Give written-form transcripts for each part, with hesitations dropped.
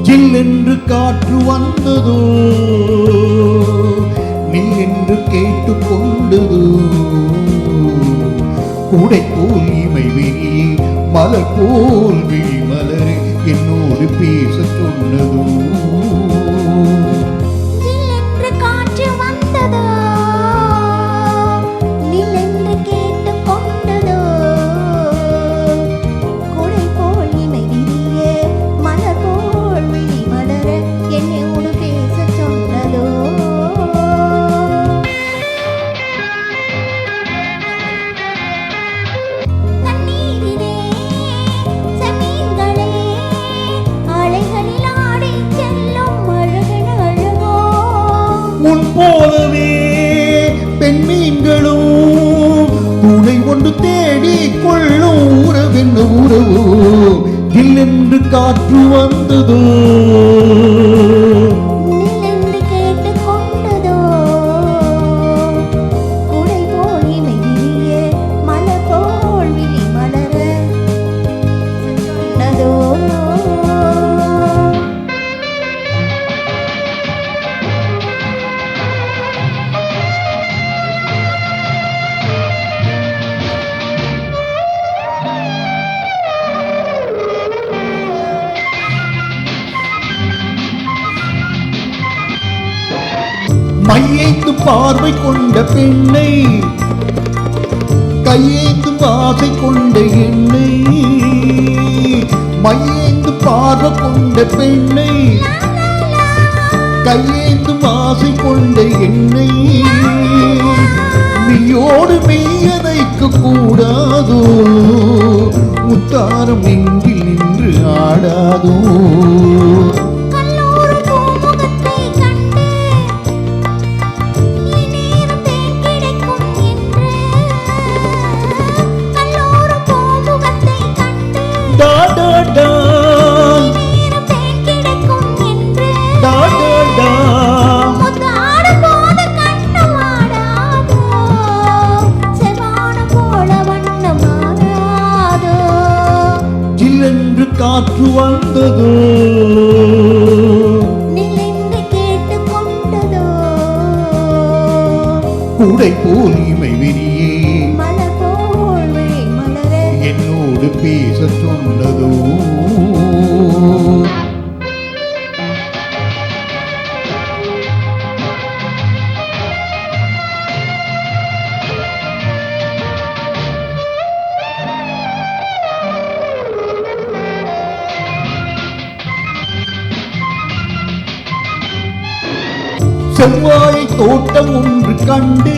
ஜில்லென்று காற்று வந்ததோ, நில் என்று கேட்டு கொண்டதோ, கூடை போல் இமை விரியே மலர் போல் விழி மலரே என்னோடு பேச சொன்னதோ. உன் போலவே பெண்மீன்களும் துணை கொண்டு தேடி கொள்ளும் உறவென்ன உறவோ, இல்லென்று காற்று வந்ததோ, மையேந்து பார்வை கொண்ட பெண்ணை கையேந்தும் ஆசை கொண்ட என்னை, மையேந்து பார்வை கொண்ட பெண்ணை கையேந்தும் ஆசை கொண்ட என்னை, நீயோடு மெய்யதைக்கு கூடாதோ, முத்தாரம் நெஞ்சில் நின்று ஆடாதோ. ஜில்லென்று காற்று வந்ததோ, நின்று கேட்டு கொண்டதோ, கூடை போல் இமை விரியே மலர் போல் விழி மலரே என்னோடு பேச சொன்னதோ. செவ்வாய் தோட்டம் ஒன்று கண்டு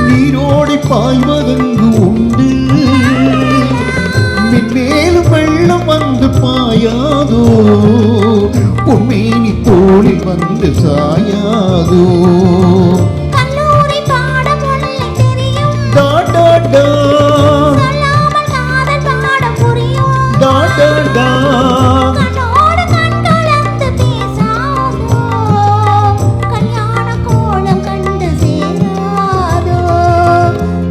நீரோடி பாய்வதெங்கு உண்டு, மென்மேலும் வெள்ளம் வந்து பாயாதோ, பொன்மேனி தோளில் வந்து சாயாதோ.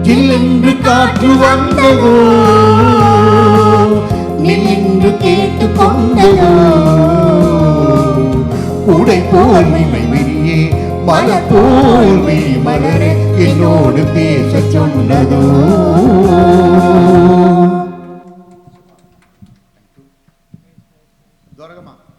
ஜில்லென்று காற்று வந்ததோ, நின்று கேட்டு கொண்டதோ, கூடை போல் இமை விரியே மலர் போல் விழி மலரே என்னோடு பேச சொன்னதோ.